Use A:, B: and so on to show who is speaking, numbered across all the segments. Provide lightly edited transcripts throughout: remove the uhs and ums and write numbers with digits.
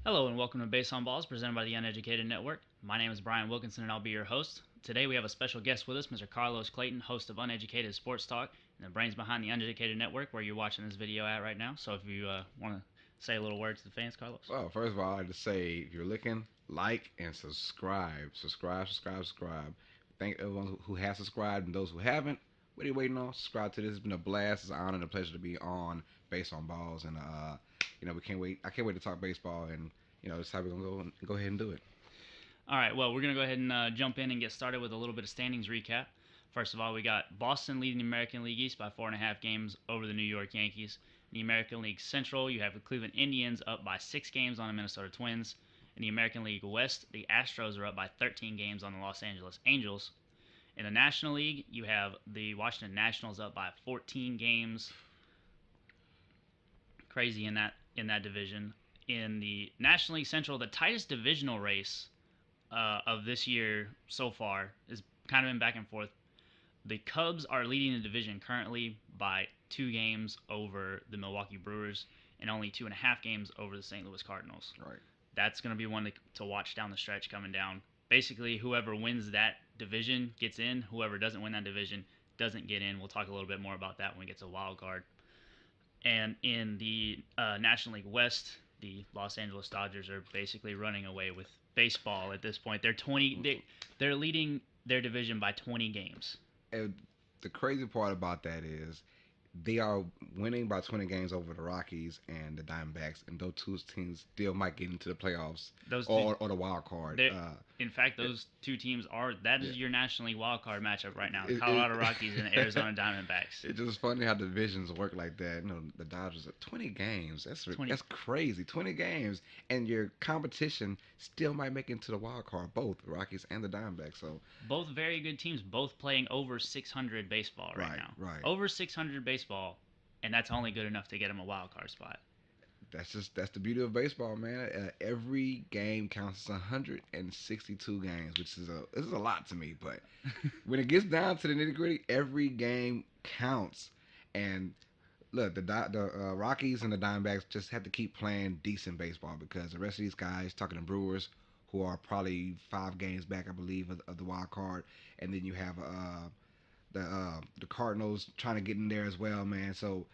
A: Hello and welcome to Base on Balls, presented by the Uneducated Network. My name is Brian Wilkinson and I'll be your host. Today we have a special guest with us, Mr. Carlos Clayton, host of Uneducated Sports Talk and the brains behind the Uneducated Network, where you're watching this video at right now. So if you want to say a little word to the fans, Carlos.
B: Well, first of all, I'd like to say if you're looking, like and subscribe. Subscribe. Thank everyone who has subscribed and those who haven't. What are you waiting on? Subscribe to this. It's been a blast. It's an honor and a pleasure to be on Base on Balls. And, we can't wait. I can't wait to talk baseball. And, that's how we're going to go ahead and do it.
A: All right, well, we're going to go ahead and jump in and get started with a little bit of standings recap. First of all, we got Boston leading the American League East by 4.5 games over the New York Yankees. In the American League Central, you have the Cleveland Indians up by 6 games on the Minnesota Twins. In the American League West, the Astros are up by 13 games on the Los Angeles Angels. In the National League, you have the Washington Nationals up by 14 games. Crazy in that division. In the National League Central, the tightest divisional race of this year so far is kind of been back and forth. The Cubs are leading the division currently by 2 games over the Milwaukee Brewers and only 2.5 games over the St. Louis Cardinals.
B: Right.
A: That's going to be one to watch down the stretch coming down. Basically, whoever wins that division gets in. Whoever doesn't win that division doesn't get in. We'll talk a little bit more about that when we get to wild card. And in the National League West, the Los Angeles Dodgers are basically running away with baseball at this point. They're leading their division by 20 games.
B: And the crazy part about that is they are winning by 20 games over the Rockies and the Diamondbacks, and those two teams still might get into the playoffs
A: Those two,
B: or the wild card.
A: in fact,
B: It,
A: those two teams that
B: yeah.
A: is your National League wild card matchup right now: the
B: it,
A: Colorado Rockies and the Arizona Diamondbacks.
B: it's just funny how divisions work like that. The Dodgers are 20 games.
A: Twenty,
B: That's crazy. 20 games, and your competition still might make it into the wild card. Both the Rockies and the Diamondbacks. So
A: both very good teams, both playing over 600 baseball right now.
B: right.
A: Over 600 baseball, and that's only good enough to get them a wild card spot.
B: That's the beauty of baseball, man. Every game counts as 162 games, which is a lot to me. But when it gets down to the nitty gritty, every game counts. And look, the Rockies and the Diamondbacks just have to keep playing decent baseball because the rest of these guys, talking to Brewers, who are probably 5 games back, I believe, of the wild card, and then you have the Cardinals trying to get in there as well, man. So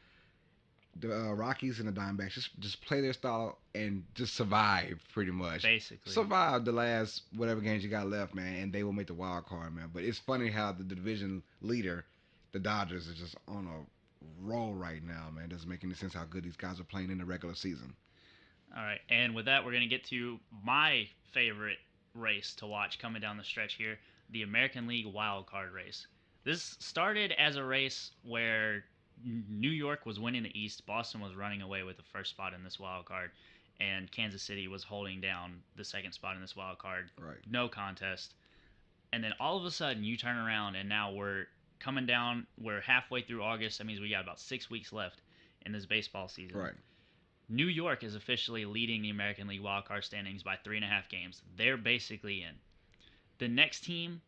B: the Rockies and the Diamondbacks just play their style and just survive pretty much.
A: Basically.
B: Survive the last whatever games you got left, man, and they will make the wild card, man. But it's funny how the division leader, the Dodgers, is just on a roll right now, man. It doesn't make any sense how good these guys are playing in the regular season.
A: All right, and with that, we're going to get to my favorite race to watch coming down the stretch here, the American League wild card race. This started as a race where New York was winning the East, Boston was running away with the first spot in this wild card, and Kansas City was holding down the second spot in this wild card.
B: Right.
A: No contest. And then all of a sudden, you turn around, and now we're coming down. We're halfway through August. That means we got about 6 weeks left in this baseball season.
B: Right.
A: New York is officially leading the American League wildcard standings by 3.5 games. They're basically in. The next team,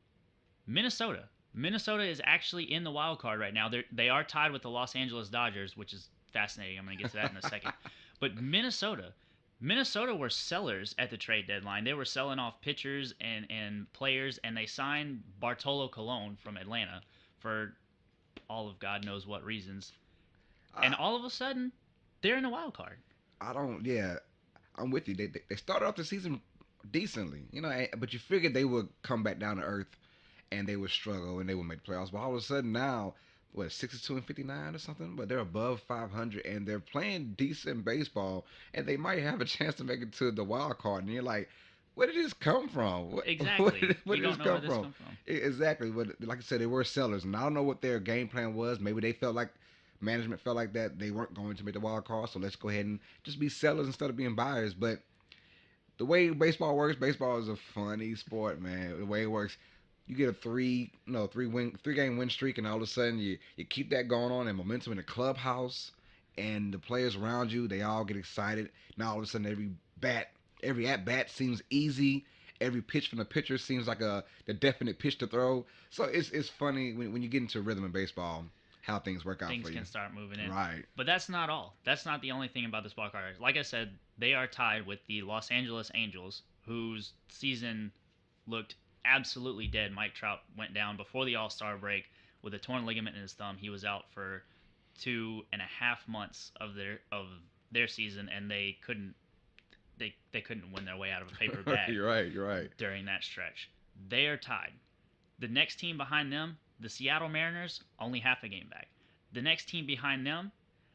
A: Minnesota. Minnesota is actually in the wild card right now. They are tied with the Los Angeles Dodgers, which is fascinating. I'm going to get to that in a second. But Minnesota were sellers at the trade deadline. They were selling off pitchers and players, and they signed Bartolo Colon from Atlanta for all of God knows what reasons. And
B: I
A: all of a sudden, they're in the wild card.
B: I don't. Yeah, I'm with you. They started off the season decently, but you figured they would come back down to earth and they would struggle and they would make the playoffs. But all of a sudden now, what 62 and 59 or something? But they're above 500 and they're playing decent baseball and they might have a chance to make it to the wild card. And you're like, where did this come from?
A: Exactly.
B: Where
A: You
B: did this
A: don't know where
B: come
A: this
B: from?
A: comes from.
B: Exactly. But like I said, they were sellers, and I don't know what their game plan was. Maybe they felt like management felt like that they weren't going to make the wild card, so let's go ahead and just be sellers instead of being buyers. But the way baseball is a funny sport, man. The way it works, you get a three game win streak, and all of a sudden you keep that going on and momentum in the clubhouse, and the players around you they all get excited. Now all of a sudden every at bat seems easy. Every pitch from the pitcher seems like the definite pitch to throw. So it's funny when you get into rhythm in baseball how things work out
A: things
B: for you.
A: can start moving in.
B: Right.
A: But that's not all. That's not the only thing about this wild card. Like I said, they are tied with the Los Angeles Angels, whose season looked absolutely dead. Mike Trout went down before the All Star break with a torn ligament in his thumb. He was out for 2.5 months of their season, and they couldn't win their way out of a paper bag
B: You're right. You're right.
A: during that stretch. They are tied. The next team behind them, the Seattle Mariners, only half a game back. The next team behind them,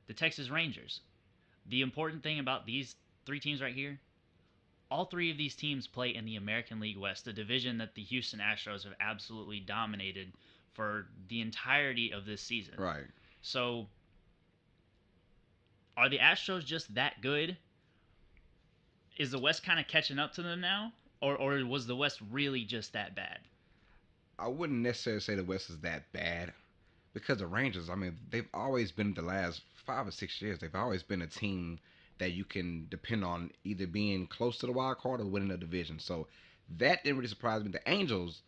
A: the Texas Rangers. The important thing about these three teams right here, all three of these teams play in the American League West, a division that the Houston Astros have absolutely dominated for the entirety of this season.
B: Right.
A: So, are the Astros just that good? Is the West kind of catching up to them now? Or was the West really just that bad?
B: I wouldn't necessarily say the West is that bad because the Rangers, I mean, they've always been the last 5 or 6 years. They've always been a team that you can depend on either being close to the wild card or winning a division. So that didn't really surprise me. The Angels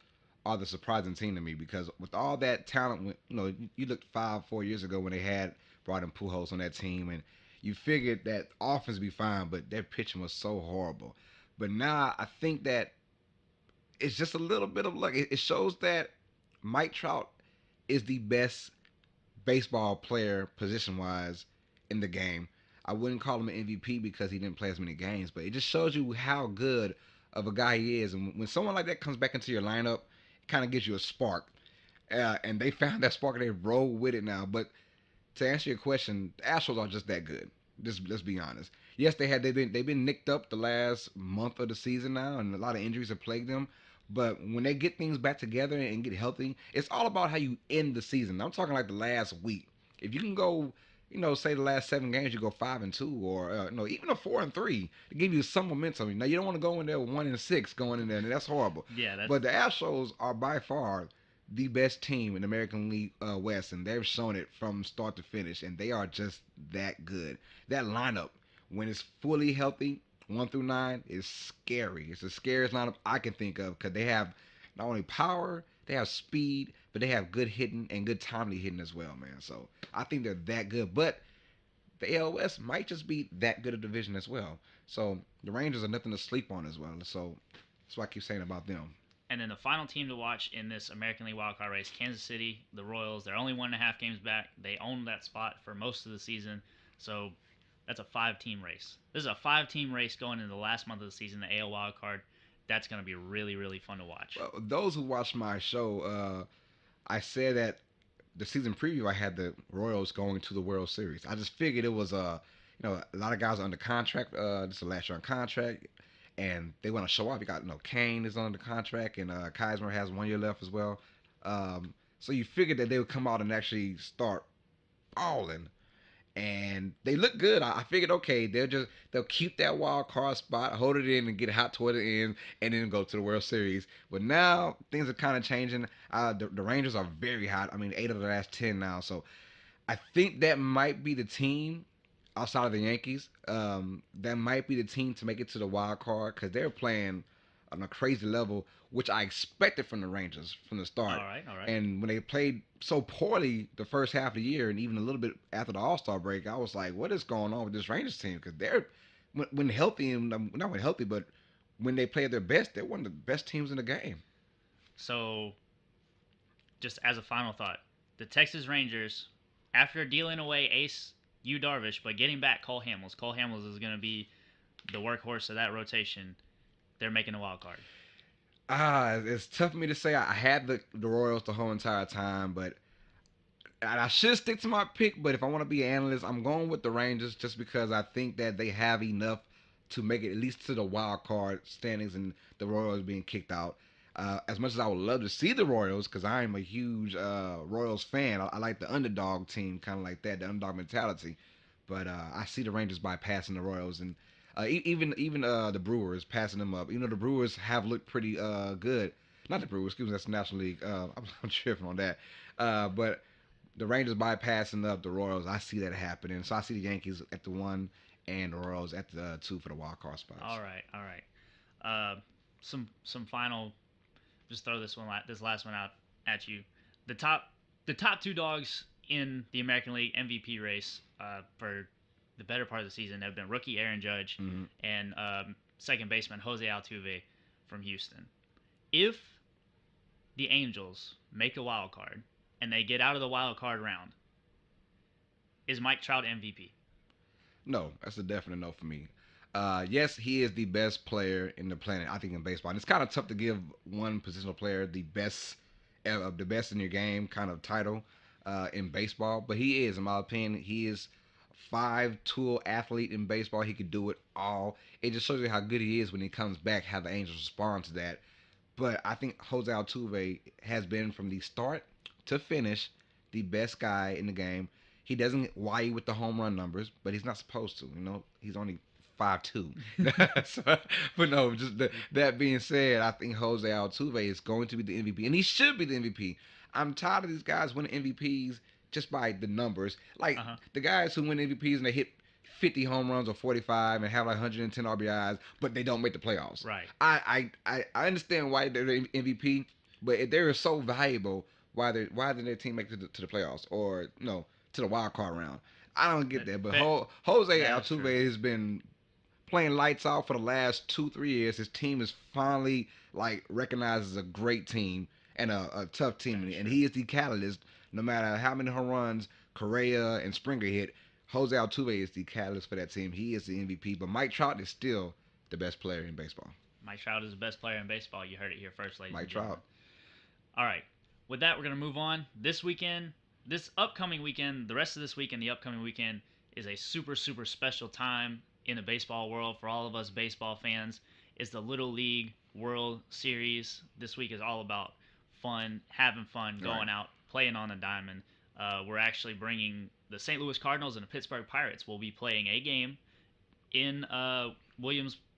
B: are the surprising team to me because with all that talent, you looked 5, 4 years ago when they had brought in Pujols on that team, and you figured that offense would be fine, but their pitching was so horrible. But now I think that it's just a little bit of luck. It shows that Mike Trout is the best baseball player position wise in the game. I wouldn't call him an MVP because he didn't play as many games, but it just shows you how good of a guy he is. And when someone like that comes back into your lineup, it kind of gives you a spark. And they found that spark and they roll with it now. But to answer your question, the Astros are just that good. Just let's be honest. Yes, they've been nicked up the last month of the season now, and a lot of injuries have plagued them. But when they get things back together and get healthy, it's all about how you end the season. I'm talking like the last week. If you can go, say the last 7 games, you go 5-2, or even a 4-3 to give you some momentum. Now you don't want to go in there 1-6 going in there, and that's horrible.
A: Yeah, that's
B: But the Astros are by far the best team in the American League West, and they've shown it from start to finish, and they are just that good. That lineup, when it's fully healthy, 1 through 9, is scary. It's the scariest lineup I can think of because they have not only power, they have speed, but they have good hitting and good timely hitting as well, man. So I think they're that good. But the AL West might just be that good a division as well. So the Rangers are nothing to sleep on as well. So that's what I keep saying about them.
A: And then the final team to watch in this American League wildcard race, Kansas City, the Royals. They're only 1.5 games back. They own that spot for most of the season. So that's a 5-team race. This is a 5-team race going into the last month of the season, the AL wildcard. That's going to be really, really fun to watch.
B: Well, those who watch my show, I said that the season preview I had the Royals going to the World Series. I just figured it was a lot of guys are under contract. This is the last year on contract, and they want to show off. You got Kane is under contract, and Kaiser has 1 year left as well. So you figured that they would come out and actually start balling, and they look good. I figured, okay, they'll keep that wild card spot, hold it in, and get hot toward the end, and then go to the World Series. But now things are kind of changing. The Rangers are very hot. I mean, 8 of the last 10 now. So I think that might be the team outside of the Yankees. That might be the team to make it to the wild card because they're playing on a crazy level, which I expected from the Rangers from the start.
A: All right, all right.
B: And when they played so poorly the first half of the year, and even a little bit after the All Star break, I was like, "What is going on with this Rangers team?" Because they're when healthy, and not when healthy, but when they play at their best, they're one of the best teams in the game.
A: So, just as a final thought, the Texas Rangers, after dealing away Ace Yu Darvish, but getting back Cole Hamels, Cole Hamels is going to be the workhorse of that rotation. They're making a wild card.
B: It's tough for me to say. I had the Royals the whole entire time, but I should stick to my pick, but if I want to be an analyst, I'm going with the Rangers just because I think that they have enough to make it at least to the wild card standings and the Royals being kicked out. As much as I would love to see the Royals, because I am a huge Royals fan, I like the underdog team, kind of like that, the underdog mentality. But I see the Rangers bypassing the Royals, and even the Brewers passing them up. The Brewers have looked pretty good. Not the Brewers, excuse me, that's the National League. I'm tripping on that. But the Rangers bypassing up the Royals, I see that happening. So I see the Yankees at the 1 and the Royals at the 2 for the wild card spots.
A: All right, all right. Some final. Just throw this last one out at you. The top two dogs in the American League MVP race for the better part of the season have been rookie Aaron Judge
B: Mm-hmm.
A: and second baseman Jose Altuve from Houston. If the Angels make a wild card and they get out of the wild card round, is Mike Trout MVP?
B: No, that's a definite no for me. Yes, he is the best player in the planet, I think, in baseball. And it's kind of tough to give one positional player the best in your game kind of title in baseball. But he is, in my opinion, he is five tool athlete in baseball. He could do it all. It just shows you how good he is when he comes back. How the Angels respond to that. But I think Jose Altuve has been from the start to finish the best guy in the game. He doesn't lie you with the home run numbers, but he's not supposed to. You know, he's only 5'2". So, but no, that being said, I think Jose Altuve is going to be the MVP, and he should be the MVP. I'm tired of these guys winning MVPs just by the numbers. Like
A: Uh-huh.
B: the guys who win MVPs and they hit 50 home runs or 45 and have like 110 RBIs, but they don't make the playoffs.
A: Right.
B: I understand why they're the MVP, but if they're so valuable, why did their team make it to the playoffs or no to the wild card round? I don't get
A: That,
B: that. But
A: that,
B: Jose
A: that is true.
B: Altuve has been playing lights out for the last 2 3 years. His team is finally like recognized as a great team and a tough team,
A: That is
B: and
A: true.
B: he is the catalyst. No matter how many home runs Correa and Springer hit, Jose Altuve is the catalyst for that team. He is the MVP, but Mike Trout is still the best player in baseball.
A: Mike Trout is the best player in baseball. You heard it here first, ladies
B: Mike
A: and gentlemen.
B: Trout.
A: All right. With that, we're going to move on. This weekend, this upcoming weekend, the rest of this week and the upcoming weekend is a super, super special time in the baseball world for all of us baseball fans. It's the Little League World Series. This week is all about fun, having fun,
B: Right.
A: going out, playing on the diamond. We're actually bringing the St. Louis Cardinals and the Pittsburgh Pirates will be playing a game in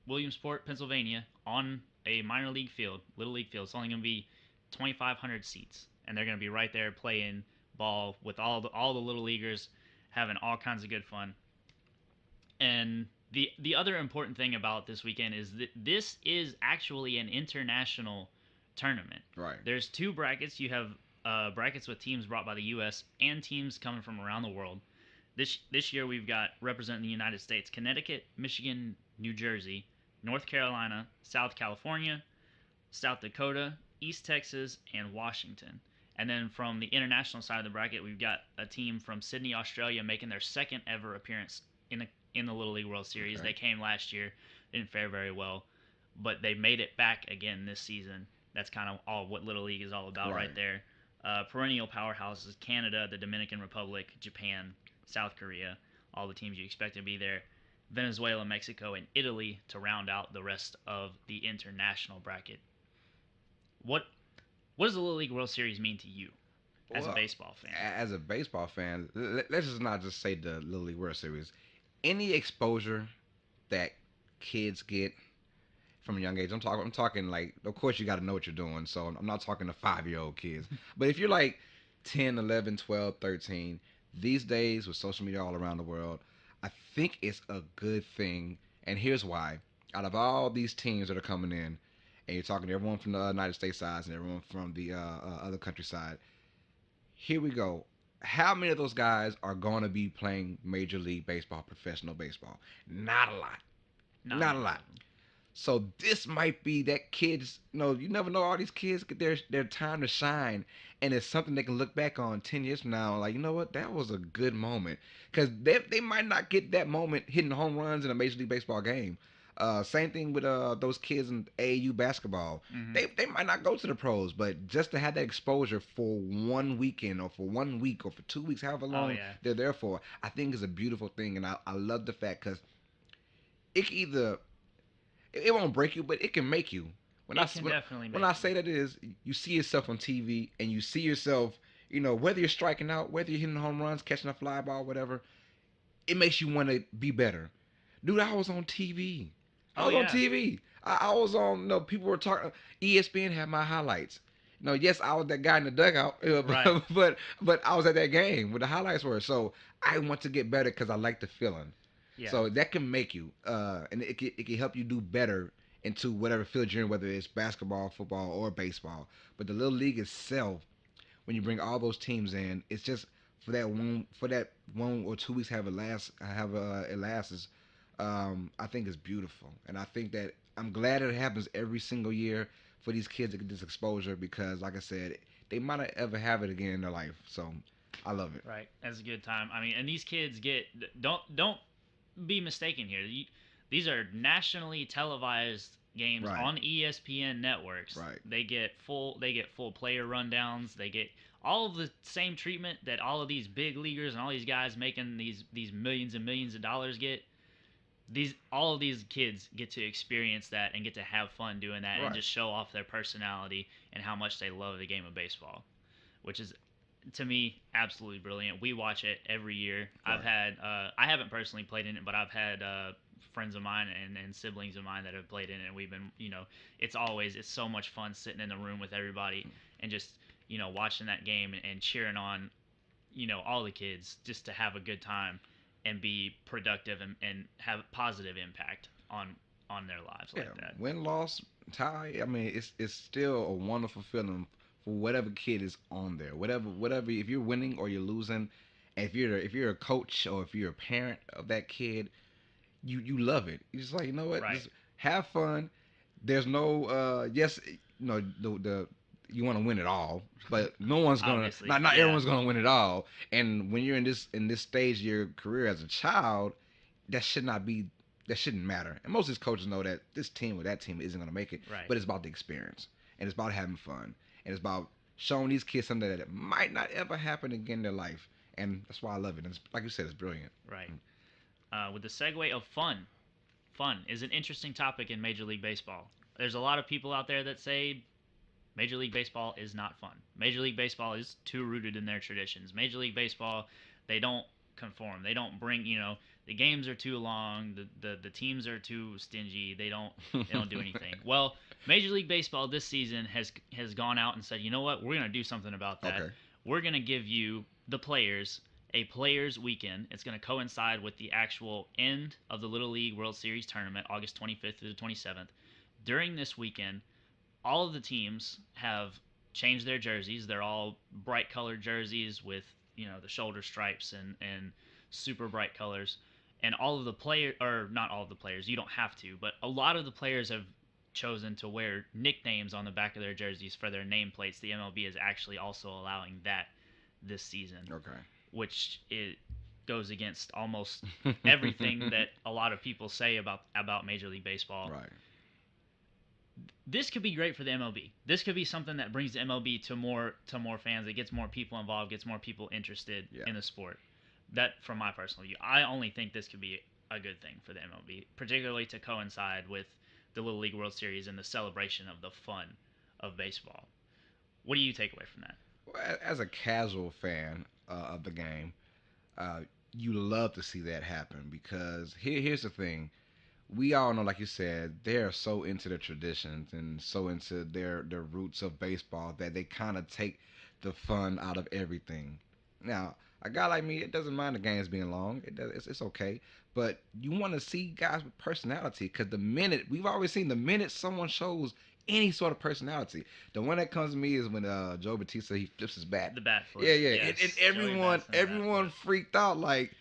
A: Williamsport, Pennsylvania, on a minor league field, little league field. It's only going to be 2,500 seats, and they're going to be right there playing ball with all the little leaguers, having all kinds of good fun. And the other important thing about this weekend is that this is actually an international tournament.
B: Right.
A: There's two brackets. You have brackets with teams brought by the U.S. and teams coming from around the world. This year we've got representing the United States: Connecticut, Michigan, New Jersey, North Carolina, South California, South Dakota, East Texas, and Washington. And then from the international side of the bracket, we've got a team from Sydney, Australia, making their second ever appearance in the Little League World Series.
B: Okay.
A: They came last year, didn't fare very well, but they made it back again this season. That's kind of all what Little League is all about
B: Right.
A: right there. Perennial powerhouses: Canada, the Dominican Republic, Japan, South Korea, all the teams you expect to be there. Venezuela, Mexico, and Italy to round out the rest of the international bracket. What what does the Little League World Series mean to you as a
B: Well,
A: baseball fan?
B: as a baseball fan, let's just not just say the Little League World Series. Any exposure that kids get from a young age. I'm talking like, of course you got to know what you're doing. So I'm not talking to 5-year-old kids. But if you're like 10, 11, 12, 13, these days with social media all around the world, I think it's a good thing. And here's why. Out of all these teams that are coming in, and you're talking to everyone from the United States side and everyone from the other countryside, here we go. How many of those guys are going to be playing Major League Baseball, professional baseball? Not a lot.
A: Not
B: Not a
A: many
B: lot.
A: of them.
B: So this might be that kids. You never know. All these kids get their time to shine, and it's something they can look back on 10 years from now. Like, you know what, that was a good moment, because they might not get that moment hitting home runs in a Major League Baseball game. Same thing with those kids in AAU basketball.
A: Hmm.
B: They might not go to the pros, but just to have that exposure for one weekend or for 1 week or for 2 weeks, however
A: Oh
B: long
A: yeah,
B: they're there for, I think is a beautiful thing, and I love the fact because it can either it won't break you, but it can make you. When I
A: it can definitely
B: when I
A: make you.
B: say that is, you see yourself on TV and you see yourself, whether you're striking out, whether you're hitting home runs, catching a fly ball, whatever, it makes you want to be better. Dude, I was on TV. I
A: Oh
B: was on
A: yeah,
B: TV. I was on. People were talking. ESPN had my highlights. Yes, I was that guy in the dugout,
A: right.
B: but I was at that game where the highlights were. So I want to get better because I like the feeling.
A: Yeah,
B: So that can make you, and it can help you do better into whatever field you're in, whether it's basketball, football, or baseball. But the little league itself, when you bring all those teams in, it's just for that 1 or 2 weeks it lasts. I think it's beautiful, and I think that I'm glad it happens every single year for these kids to get this exposure because, like I said, they might not ever have it again in their life. So I love it.
A: Right. That's a good time. I mean, and these kids get don't be mistaken here. These are nationally televised games
B: Right,
A: on ESPN networks.
B: right,
A: They get full player rundowns. They get all of the same treatment that all of these big leaguers and all these guys making these millions and millions of dollars get. These all of these kids get to experience that and get to have fun doing that and
B: right,
A: just show off their personality and how much they love the game of baseball, which is to me absolutely brilliant. We watch it every year.
B: right.
A: I haven't personally played in it, but I've had friends of mine and siblings of mine that have played in it. And we've been, it's so much fun sitting in the room with everybody and just watching that game and cheering on all the kids just to have a good time and be productive and have positive impact on their lives
B: Yeah,
A: like that.
B: win, loss, tie. I mean, it's still a wonderful feeling for whatever kid is on there. Whatever. If you're winning or you're losing, if you're a coach or if you're a parent of that kid, you love it. You're just like, you know what,
A: Right.
B: just have fun. There's no yes, the you want to win it all, but no one's gonna
A: Obviously.
B: not
A: Yeah.
B: everyone's gonna win it all. And when you're in this stage of your career as a child, that should not be that shouldn't matter. And most of these coaches know that this team or that team isn't gonna make it,
A: Right.
B: but it's about the experience and it's about having fun and it's about showing these kids something that might not ever happen again in their life. And that's why I love it. And it's, like you said, it's brilliant.
A: Right. With the segue of fun, fun is an interesting topic in Major League Baseball. There's a lot of people out there that say Major League Baseball is not fun. Major League Baseball is too rooted in their traditions. Major League Baseball, they don't conform. They don't bring, the games are too long, the teams are too stingy. They don't do anything. Well, Major League Baseball this season has gone out and said, "You know what? We're going to do something about that.
B: Okay.
A: We're going to give you the players a players weekend. It's going to coincide with the actual end of the Little League World Series tournament, August 25th through the 27th. During this weekend, all of the teams have changed their jerseys. They're all bright colored jerseys with the shoulder stripes and super bright colors. And all of the player or not all of the players, you don't have to, but a lot of the players have chosen to wear nicknames on the back of their jerseys for their nameplates. The MLB is actually also allowing that this season,
B: Okay.
A: which it goes against almost everything that a lot of people say about Major League Baseball.
B: Right.
A: This could be great for the MLB. This could be something that brings the MLB to more fans. It gets more people involved, gets more people interested
B: Yeah.
A: in the sport. That, from my personal view, I only think this could be a good thing for the MLB, particularly to coincide with the Little League World Series and the celebration of the fun of baseball. What do you take away from that?
B: Well, as a casual fan of the game, uh, you love to see that happen because here's the thing. We all know, like you said, they're so into their traditions and so into their roots of baseball that they kind of take the fun out of everything. Now, a guy like me, it doesn't mind the games being long. It's okay, but you want to see guys with personality because the minute we've always seen the minute someone shows any sort of personality, the one that comes to me is when Joe Batista he flips his bat.
A: The bat
B: Yeah,
A: flip,
B: yeah, and
A: yes, Joey
B: everyone
A: Baston's bat
B: everyone
A: flip.
B: freaked out like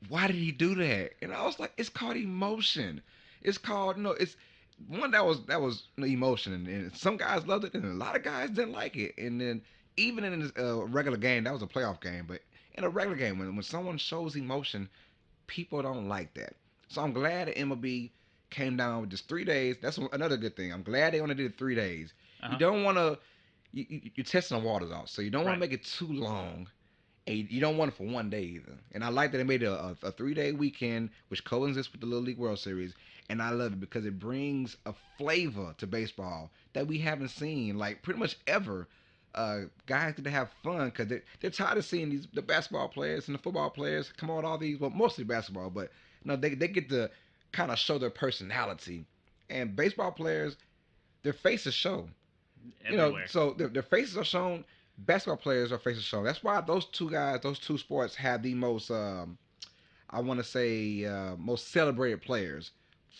B: why did he do that? And I was like, it's called emotion. It's called it's one that was emotion, and some guys loved it, and a lot of guys didn't like it. And then even in this regular game, that was a playoff game, but in a regular game, when someone shows emotion, people don't like that. So I'm glad the MLB came down with just 3 days. That's another good thing. I'm glad they only did 3 days.
A: Uh
B: You
A: huh.
B: don't want to. You're testing the waters out, so you don't want to
A: Right.
B: make it too long and you don't want it for 1 day either. And I like that they made a 3 day weekend, which coincides with the Little League World Series. And I love it because it brings a flavor to baseball that we haven't seen like pretty much ever. Guys get to have fun because they're tired of seeing the basketball players and the football players come on with all these, well, mostly basketball, but they get to kind of show their personality. And baseball players, their faces show.
A: Everywhere.
B: So their faces are shown. Basketball players are faces shown. That's why those two guys, those two sports, have the most, I want to say, most celebrated players.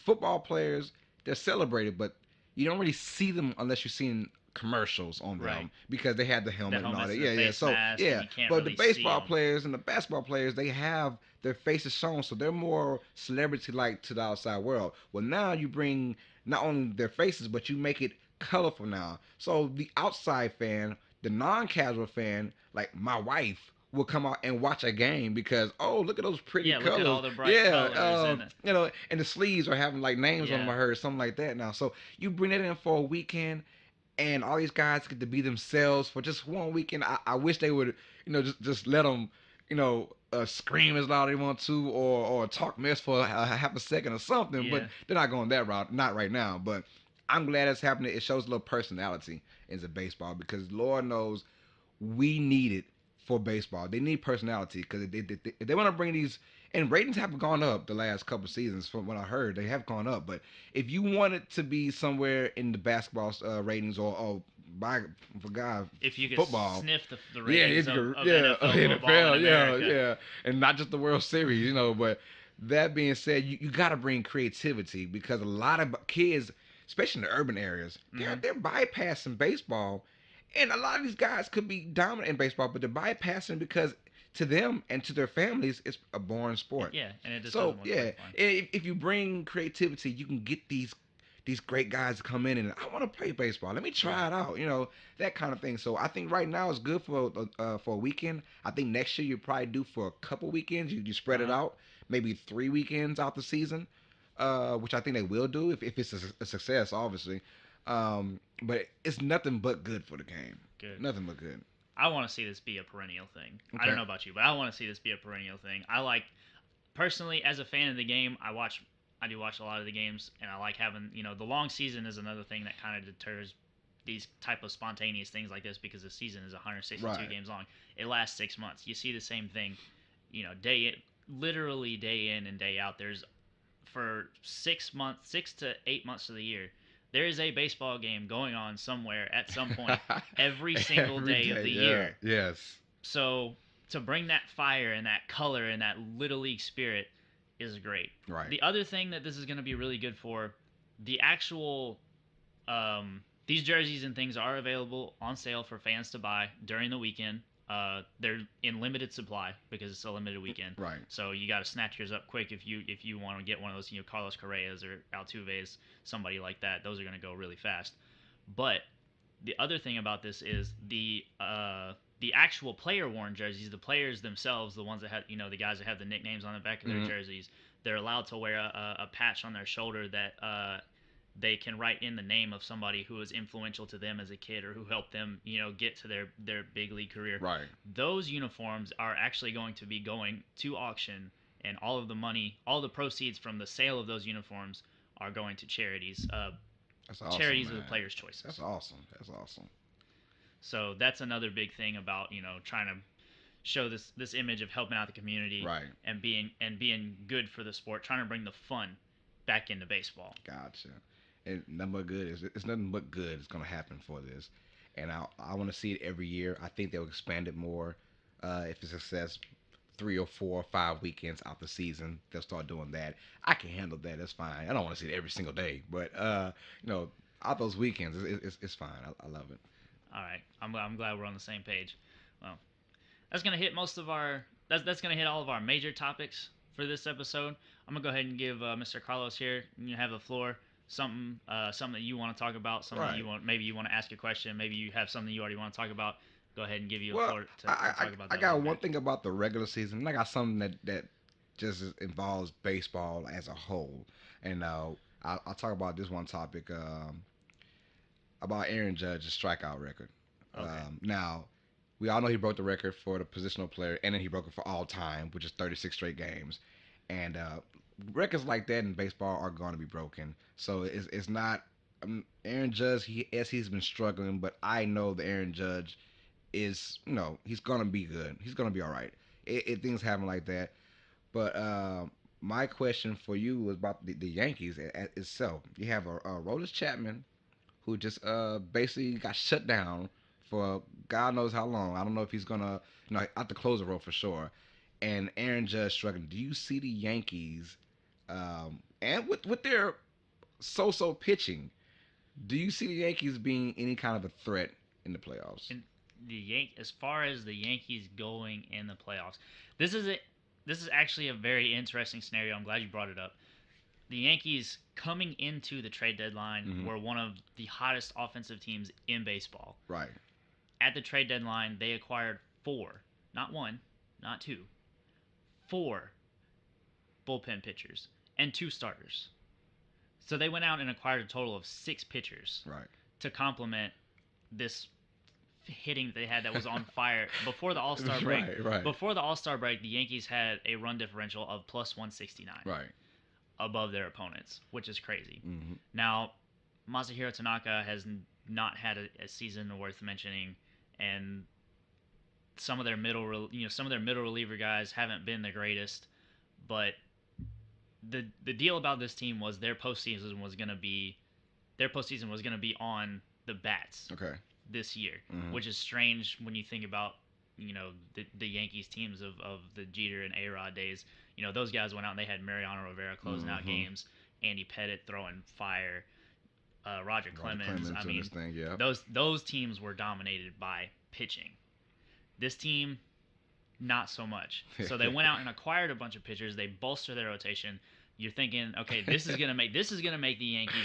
B: Football players, they're celebrated, but you don't really see them unless you've seen commercials on
A: Right.
B: them because they had the
A: The
B: helmet and all
A: helmets
B: that.
A: and the
B: Yeah, yeah.
A: face
B: So
A: mask, and
B: yeah,
A: you can't
B: but the
A: really see
B: baseball
A: them.
B: players and the basketball players, they have their faces shown, so they're more celebrity like to the outside world. Well, now you bring not only their faces, but you make it colorful now. So the outside fan, the non-casual fan, like my wife, will come out and watch a game because look at those pretty
A: Yeah, look at
B: colors.
A: all the bright
B: Yeah,
A: colors and
B: and the sleeves are having like names on them.
A: yeah,
B: I heard something like that now. So you bring that in for a weekend, and all these guys get to be themselves for just one weekend. I wish they would, just let them, scream as loud as they want to, or talk mess for a half a second or something. But
A: yeah,
B: they're not going that route, not right now. But I'm glad it's happening. It shows a little personality into baseball because Lord knows we need it for baseball. They need personality because if they want to bring these, and ratings have gone up the last couple of seasons from what I heard. They have gone up, but if you want it to be somewhere in the basketball ratings or by for God
A: if you could
B: football,
A: sniff the
B: yeah,
A: ratings
B: if you
A: of
B: yeah,
A: NFL football in
B: NFL, yeah,
A: America.
B: yeah, and not just the World Series, but that being said, you got to bring creativity because a lot of kids, especially in the urban areas,
A: Hmm.
B: they're bypassing baseball, and a lot of these guys could be dominant in baseball, but they're bypassing because to them and to their families, it's a boring sport.
A: Yeah, and it just
B: So
A: doesn't look
B: yeah,
A: like fun.
B: if you bring creativity, you can get these great guys to come in and I want to play baseball. Let me try
A: Right.
B: it out. That kind of thing. So I think right now it's good for a weekend. I think next year you probably do for a couple weekends. You
A: Uh
B: spread it
A: huh.
B: out, maybe 3 weekends out the season, which I think they will do if it's a success, obviously. But it's nothing but good for the game.
A: Good.
B: Nothing but good.
A: I want to see this be a perennial thing. I don't
B: Okay.
A: know about you, but I want to see this be a perennial thing. I like personally as a fan of the game. I do watch a lot of the games, and I like having the long season is another thing that kind of deters these type of spontaneous things like this because the season is 162
B: Right.
A: games long. It lasts 6 months. You see the same thing, day in, literally day in and day out. There's for 6 months, 6 to 8 months of the year, there is a baseball game going on somewhere at some point every single
B: Every
A: day of
B: day.
A: the
B: Yeah.
A: year.
B: Yes.
A: So to bring that fire and that color and that little league spirit is great.
B: Right.
A: The other thing that this is going to be really good for, the actual these jerseys and things are available on sale for fans to buy during the weekend. They're in limited supply because it's a limited weekend.
B: Right.
A: So you got to snatch yours up quick if you want to get one of those, Carlos Correas or Altuve's, somebody like that. Those are going to go really fast. But the other thing about this is the actual player worn jerseys, the players themselves, the ones that have the guys that have the nicknames on the back of their
B: Mm-hmm.
A: jerseys, they're allowed to wear a patch on their shoulder that they can write in the name of somebody who was influential to them as a kid or who helped them, get to their big league career.
B: Right.
A: Those uniforms are actually going to be going to auction, and all of the money, all the proceeds from the sale of those uniforms are going to charities.
B: That's awesome,
A: Charities of the
B: man.
A: players'
B: That's
A: choices.
B: awesome. That's awesome.
A: So that's another big thing about trying to show this image of helping out the community
B: Right.
A: and being good for the sport, trying to bring the fun back into baseball.
B: Gotcha. And nothing but good. It's nothing but good is going to happen for this. And I want to see it every year. I think they'll expand it more. If it's a success, 3 or 4 or 5 weekends out the season, they'll start doing that. I can handle that. That's fine. I don't want to see it every single day, but you know, out those weekends, it's fine. I love it.
A: All right, I'm glad we're on the same page. Well, that's gonna hit most of our that's gonna hit all of our major topics for this episode. I'm gonna go ahead and give Mr. Carlos here. You have the floor. Something that you want to talk about. Something
B: Right.
A: you want. Maybe you want to ask a question. Maybe you have something you already want to talk about. Go ahead and give you the
B: Well,
A: floor to
B: I,
A: talk about
B: I
A: that a little
B: got one
A: bit.
B: thing about the regular season. And I got something that just involves baseball as a whole, and I'll talk about this one topic about Aaron Judge's strikeout record.
A: Okay.
B: Now, we all know he broke the record for the positional player, and then he broke it for all time, which is 36 straight games. And records like that in baseball are going to be broken. So it's not Aaron Judge. He's been struggling, but I know that Aaron Judge is he's gonna be good. He's gonna be all right. Things happen like that. But my question for you was about the Yankees itself. You have a Rollins Chapman who just basically got shut down for God knows how long. I don't know if he's gonna out the closer role for sure. And Aaron Judge struggling. Do you see the Yankees and with their so-so pitching? Do you see the Yankees being any kind of a threat in the playoffs?
A: And as far as the Yankees going in the playoffs, this is it. This is actually a very interesting scenario. I'm glad you brought it up. The Yankees coming into the trade deadline
B: Mm-hmm.
A: were one of the hottest offensive teams in baseball.
B: Right.
A: At the trade deadline, they acquired four, not one, not two, four bullpen pitchers and two starters. So they went out and acquired a total of six pitchers
B: Right.
A: to complement this hitting that they had that was on fire before the All Star break.
B: Right. Right.
A: Before the All Star break, the Yankees had a run differential of plus 169
B: Right.
A: above their opponents, which is crazy.
B: Mm-hmm.
A: Now, Masahiro Tanaka has not had a season worth mentioning, and some of their middle reliever guys haven't been the greatest. But the deal about this team was their postseason was gonna be on the bats
B: Okay.
A: this year,
B: Mm-hmm.
A: which is strange when you think about the Yankees teams of the Jeter and A-Rod days. Those guys went out and they had Mariano Rivera closing out
B: Mm-hmm.
A: games, Andy Pettitte throwing fire, Roger
B: Roger
A: Clemens. I
B: doing this
A: mean,
B: thing. Yeah.
A: those teams were dominated by pitching. This team, not so much. So they went out and acquired a bunch of pitchers. They bolstered their rotation. You're thinking, okay, this is gonna make the Yankees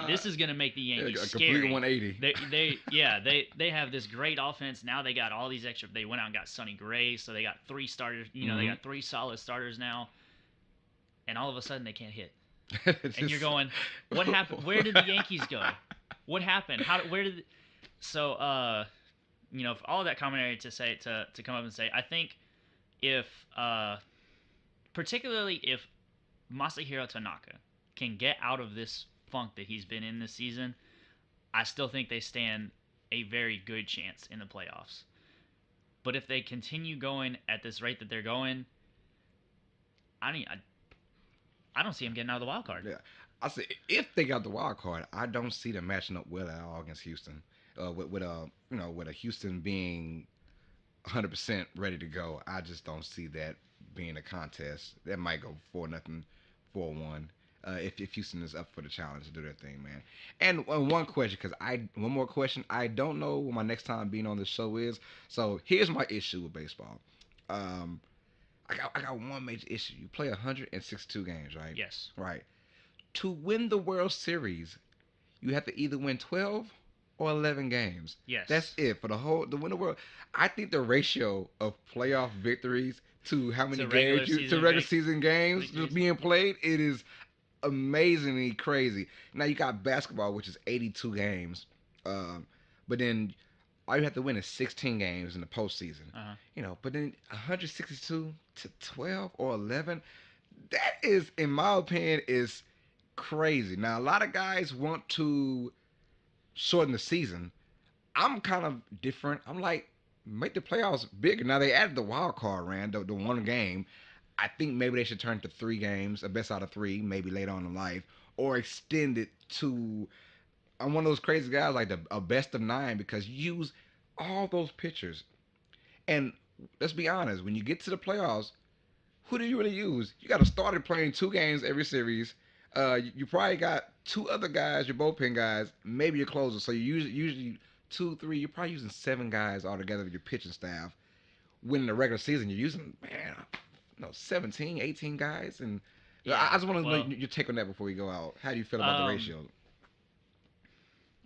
A: this is gonna make the Yankees
B: a
A: scary.
B: complete 180.
A: They have this great offense. Now they got all these extra. They went out and got Sonny Gray, so they got three starters.
B: Mm-hmm.
A: They got three solid starters now, and all of a sudden they can't hit.
B: Just...
A: And you're going, what happened? Where did the Yankees go? What happened? Where did? So for all of that commentary to come up and say, I think if particularly if Masahiro Tanaka can get out of this funk that he's been in this season, I still think they stand a very good chance in the playoffs. But if they continue going at this rate that they're going, I don't see them getting out of the wild card.
B: Yeah, I say if they got the wild card, I don't see them matching up well at all against Houston. With a Houston being 100% ready to go, I just don't see that being a contest. That might go 4-0, 4-1. If Houston is up for the challenge to do their thing, man. And one more question. I don't know what my next time being on the show is. So here's my issue with baseball. Um, I got one major issue. You play 162 games, right?
A: Yes.
B: Right. To win the World Series, you have to either win 12 or 11 games.
A: Yes.
B: That's it for the win the world. I think the ratio of playoff victories to how many games to regular season games just being played, it is amazingly crazy. Now you got basketball, which is 82 games, but then all you have to win is 16 games in the postseason. But then 162 to 12 or 11, that is, in my opinion, is crazy. Now a lot of guys want to shorten the season. I'm kind of different. I'm like, make the playoffs bigger. Now they added the wild card round, the one game. I think maybe they should turn to 3 games, a best out of 3, maybe later on in life, or extend it to. I'm one of those crazy guys like a best of 9 because you use all those pitchers. And let's be honest, when you get to the playoffs, who do you really use? You got to start playing 2 games every series. You probably got 2 other guys, your bullpen guys, maybe your closer. So you usually 2, 3. You're probably using 7 guys altogether with your pitching staff. When in the regular season, you're using 17, 18 guys, and I just want to know your take on that before we go out. How do you feel about the ratio?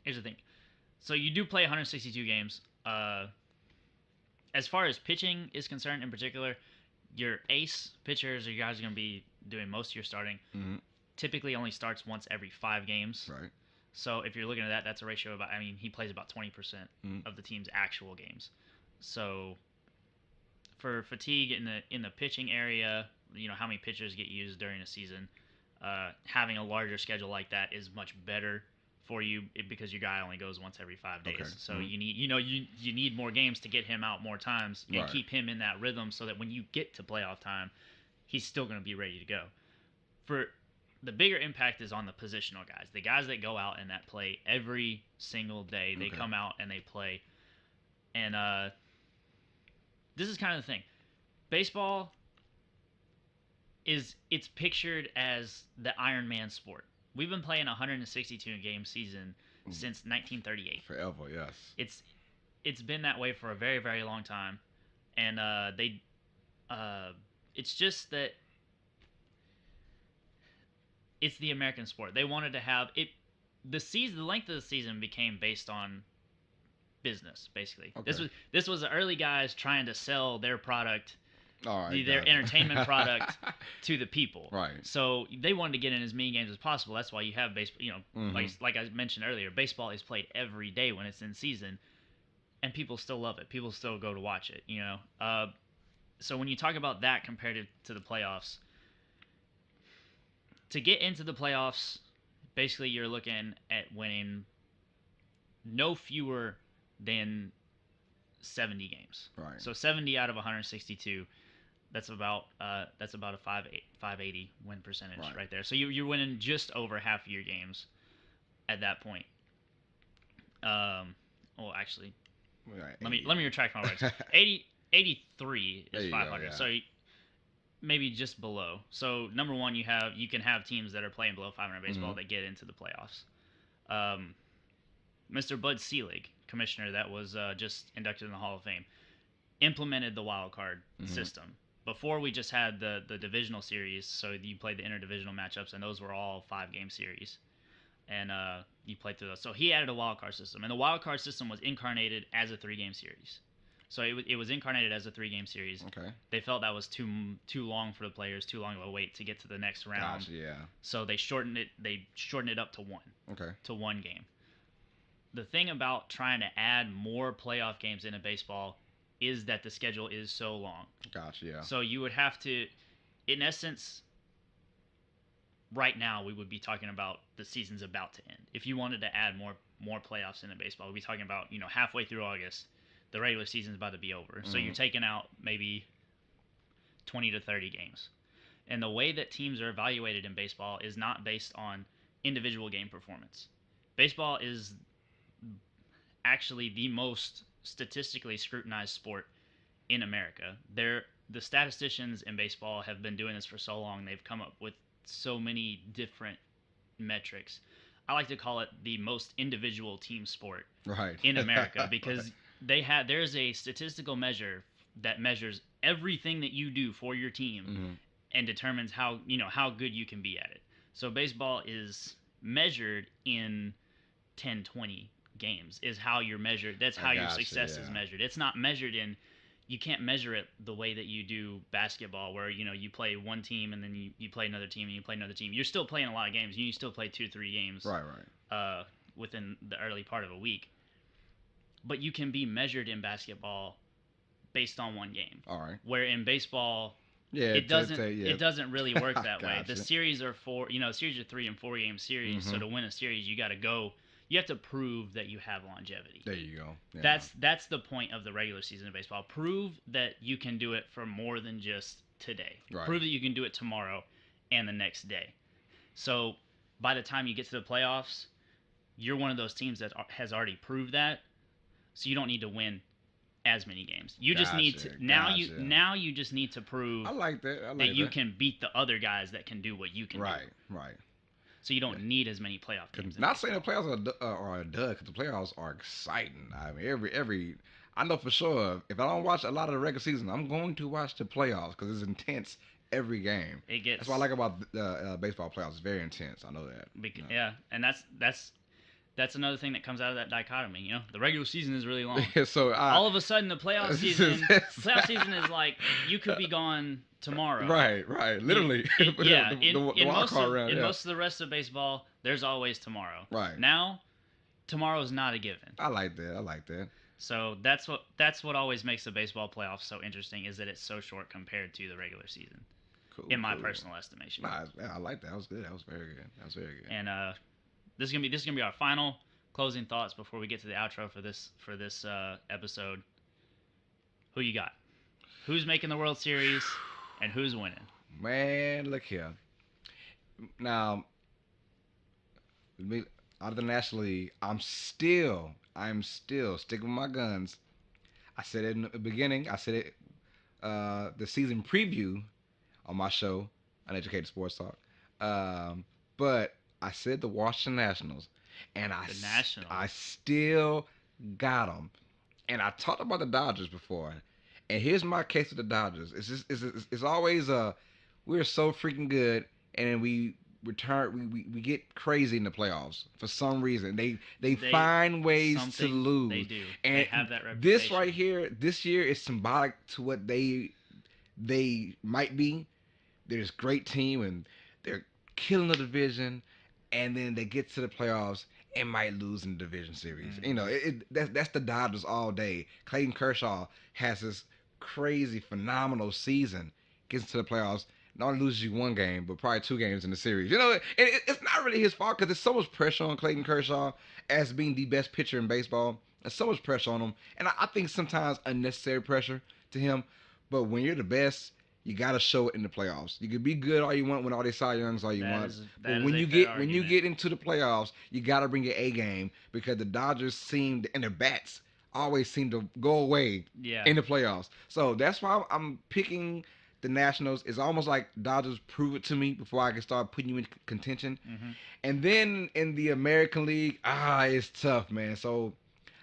A: Here's the thing. So you do play 162 games. As far as pitching is concerned, in particular, your ace pitchers or you guys are going to be doing most of your starting.
B: Mm-hmm.
A: Typically only starts once every 5 games.
B: Right.
A: So if you're looking at that, that's a ratio of he plays about 20% of the team's actual games. So for fatigue in the pitching area, how many pitchers get used during a season, having a larger schedule like that is much better for you because your guy only goes once every 5 days. Okay. So you need you need more games to get him out more times and keep him in that rhythm so that when you get to playoff time, he's still going to be ready to go. For the bigger impact is on the positional guys, the guys that go out and that play every single day. They come out and they play. And this is kind of the thing. Baseball it's pictured as the Iron Man sport. We've been playing a 162 game season since 1938.
B: Forever, yes.
A: It's it's been that way for a very very long time, and they it's just that it's the American sport. They wanted to have it. The length of the season became based on business. Basically,
B: Okay.
A: this was the early guys trying to sell their product,
B: All right.
A: their
B: Gotcha.
A: entertainment product to the people.
B: Right.
A: So they wanted to get in as many games as possible. That's why you have baseball.
B: Mm-hmm.
A: Like I mentioned earlier, baseball is played every day when it's in season, and people still love it. People still go to watch it. So when you talk about that compared to the playoffs, to get into the playoffs, basically you're looking at winning no fewer than 70 games.
B: Right.
A: So 70 out of 162. That's about a 580 win percentage right there. So you're winning just over half of your games at that point. Well, actually,
B: Right.
A: let me retract my words. 83 is 500.
B: Go, yeah.
A: So maybe just below. So number one, you can have teams that are playing below 500 baseball that get into the playoffs. Mr. Bud Selig, commissioner that was just inducted in the Hall of Fame, implemented the wild card system. Before we just had the divisional series, so you played the interdivisional matchups, and those were all 5-game series, and you played through those. So he added a wild card system, and the wild card system was incarnated as a 3-game series. So it was incarnated as a 3-game series.
B: Okay.
A: They felt that was too long for the players, too long of a wait to get to the next round.
B: Gotcha, yeah.
A: So they shortened it. They shortened it up to one.
B: Okay.
A: To one game. The thing about trying to add more playoff games into baseball is that the schedule is so long.
B: Gotcha, yeah.
A: So you would have to, in essence, right now we would be talking about the season's about to end. If you wanted to add more playoffs into baseball, we'd be talking about halfway through August, the regular season's about to be over. So you're taking out maybe 20 to 30 games. And the way that teams are evaluated in baseball is not based on individual game performance. Baseball is actually the most statistically scrutinized sport in America. The statisticians in baseball have been doing this for so long. They've come up with so many different metrics. I like to call it the most individual team sport in America because there's a statistical measure that measures everything that you do for your team and determines how good you can be at it. So baseball is measured in 10, 20 games is how you're measured. That's how your success is measured. It's not measured in, you can't measure it the way that you do basketball where, you play one team and then you play another team and you play another team. You're still playing a lot of games. You still play 2-3 games within the early part of a week. But you can be measured in basketball based on one game.
B: All right.
A: Where in baseball,
B: yeah,
A: it doesn't really work that way. The series are series are 3 and 4 game series. So to win a series, you got to go. You have to prove that you have longevity.
B: There you go. Yeah.
A: That's the point of the regular season of baseball. Prove that you can do it for more than just today.
B: Right.
A: Prove that you can do it tomorrow and the next day. So by the time you get to the playoffs, you're one of those teams that has already proved that. So you don't need to win as many games. You just need to now you just need to prove
B: I like that.
A: that you can beat the other guys that can do what you can do.
B: Right.
A: So you don't need as many playoff games.
B: Not saying the playoffs are a dud, because the playoffs are exciting. I mean, every I know for sure if I don't watch a lot of the regular season, I'm going to watch the playoffs because it's intense every game. That's what I like about the baseball playoffs. It's very intense. I know that.
A: Yeah, and that's another thing that comes out of that dichotomy. The regular season is really long.
B: So
A: all of a sudden, the playoff season is like you could be gone tomorrow.
B: Right. Literally.
A: In most of the rest of baseball, there's always tomorrow.
B: Right.
A: Now, tomorrow's not a given.
B: I like that.
A: So that's what always makes the baseball playoffs so interesting is that it's so short compared to the regular season.
B: Cool.
A: In my personal estimation.
B: I like that. That was good. That was very good.
A: And this is gonna be our final closing thoughts before we get to the outro for this episode. Who you got? Who's making the World Series, and who's winning?
B: Man, look here. Now, out of the National League, I'm still sticking with my guns. I said it in the beginning. I said it the season preview on my show, Uneducated Sports Talk. But I said the Washington Nationals. and
A: The Nationals.
B: I still got them. And I talked about the Dodgers before, and here's my case with the Dodgers. It's always we're so freaking good, and then we get crazy in the playoffs for some reason. They find ways to lose.
A: They do.
B: And
A: They have that reputation.
B: this right here, this year is symbolic to what they might be. They're this great team and they're killing the division, and then they get to the playoffs and might lose in the division series.
A: Mm-hmm.
B: You know, that's the Dodgers all day. Clayton Kershaw has this crazy, phenomenal season, gets into the playoffs, not only loses you one game, but probably two games in the series. You know, it's not really his fault because there's so much pressure on Clayton Kershaw as being the best pitcher in baseball. There's so much pressure on him, and I think sometimes unnecessary pressure to him. But when you're the best, you gotta show it in the playoffs. You can be good all you want with all these Cy Youngs all you want, but when you get into the playoffs, you gotta bring your A game because the Dodgers and their bats always seem to go away in the playoffs. So that's why I'm picking the Nationals. It's almost like Dodgers prove it to me before I can start putting you in contention.
A: Mm-hmm.
B: And then in the American League, it's tough, man. So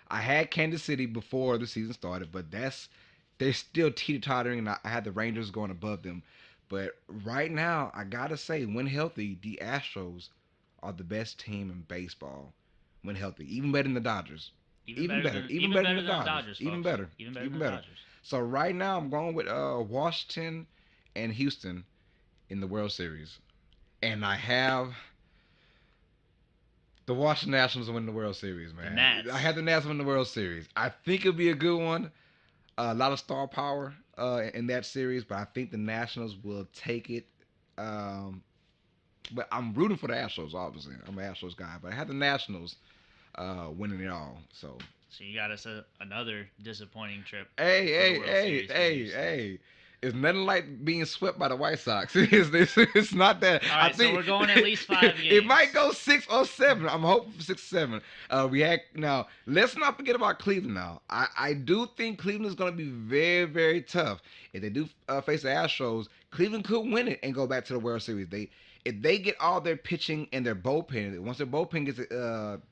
B: I had Kansas City before the season started, but they're still teeter-tottering, and I had the Rangers going above them. But right now, I gotta say, when healthy, the Astros are the best team in baseball. When healthy, even better than the Dodgers. Even better than the Dodgers. Even better. So right now, I'm going with Washington and Houston in the World Series, and I have the Washington Nationals win the World Series, man. I have the Nats win the World Series. I think it'll be a good one. A lot of star power in that series, but I think the Nationals will take it. But I'm rooting for the Astros, obviously. I'm an Astros guy, but I have the Nationals winning it all. So
A: you got us another disappointing trip.
B: Hey. It's nothing like being swept by the White Sox. It's not that.
A: All right, so we're going at least 5 games.
B: It might go 6 or 7. I'm hoping for 6 or 7. Now, let's not forget about Cleveland now. I do think Cleveland is going to be very, very tough. If they do face the Astros, Cleveland could win it and go back to the World Series. If they get all their pitching and their bullpen, once their bullpen gets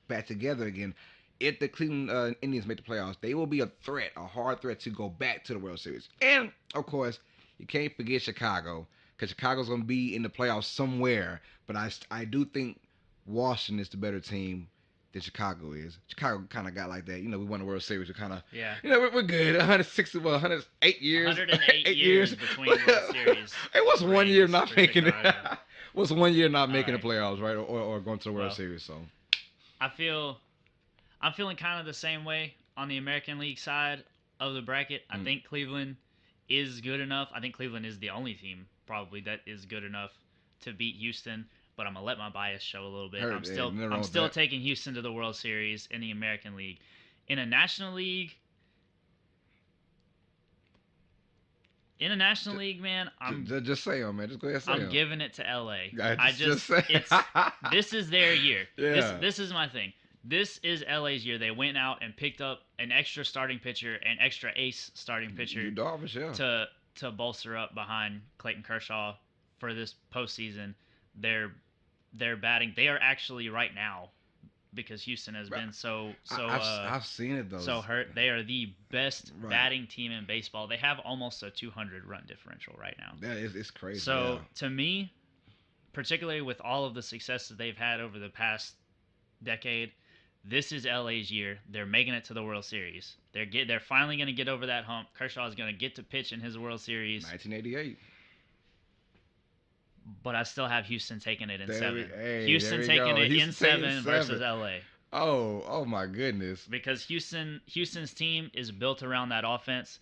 B: back together again, if the Cleveland Indians make the playoffs, they will be a hard threat to go back to the World Series. And, of course, you can't forget Chicago, because Chicago's going to be in the playoffs somewhere. But I do think Washington is the better team than Chicago is. Chicago kind of got like that. You know, we won the World Series. We're kind of, we're good. 108 years.
A: 108 years between World Series.
B: It was 1 year not making it. What's 1 year not making the playoffs, right? Or going to the World Series, so.
A: I'm feeling kind of the same way on the American League side of the bracket. I think Cleveland is good enough. I think Cleveland is the only team probably that is good enough to beat Houston, but I'm going to let my bias show a little bit. I'm still taking Houston to the World Series in the American League. In a National League, man, I'm
B: just say them, man. Just go ahead and say them.
A: I'm giving it to LA. This is their year.
B: Yeah.
A: This is my thing. This is LA's year. They went out and picked up an extra starting pitcher, an extra ace starting pitcher to bolster up behind Clayton Kershaw for this postseason. They're batting. They are actually right now, because Houston has been
B: I've seen it though.
A: So hurt. They are the best batting team in baseball. They have almost a 200 run differential right now.
B: Yeah, it's crazy.
A: So to me, particularly with all of the success that they've had over the past decade, this is LA's year. They're making it to the World Series. They're finally going to get over that hump. Kershaw is going to get to pitch in his World Series.
B: 1988.
A: But I still have Houston taking it in 7.
B: Hey,
A: Houston taking it in 7 versus LA.
B: Oh my goodness.
A: Because Houston's team is built around that offense.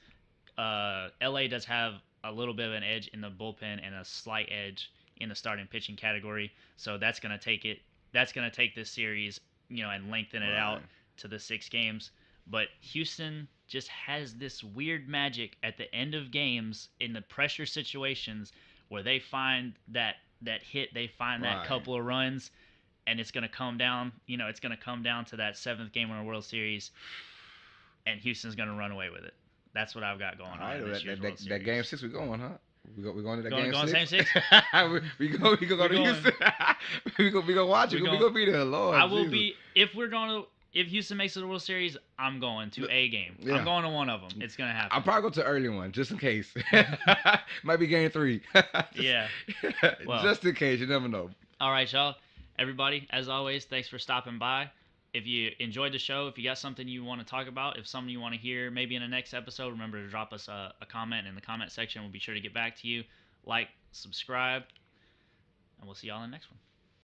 A: LA does have a little bit of an edge in the bullpen and a slight edge in the starting pitching category. So that's going to take it. That's going to take this series, and lengthen it out to the 6 games. But Houston just has this weird magic at the end of games in the pressure situations where they find that hit, they find that couple of runs, and it's going to come down, it's going to come down to that 7th game in the World Series, and Houston's going to run away with it. That's what I've got going on in this year's World Series.
B: That game 6 we're going, huh? We're going to that
A: game 6?
B: We go to Houston. we gonna watch it.
A: We're
B: We
A: going.
B: gonna be there. Lord
A: I will
B: Jesus.
A: be if we're going to. If Houston makes it to the World Series, I'm going to a game. I'm
B: Yeah.
A: going to one of them. It's gonna happen.
B: I'll probably go to the early one just in case. Might be game 3.
A: Yeah. Well.
B: Just in case, you never know.
A: All right, y'all. Everybody, as always, thanks for stopping by. If you enjoyed the show, if you got something you want to talk about, if something you want to hear maybe in the next episode, remember to drop us a comment in the comment section. We'll be sure to get back to you. Like, subscribe, and we'll see y'all in the next one.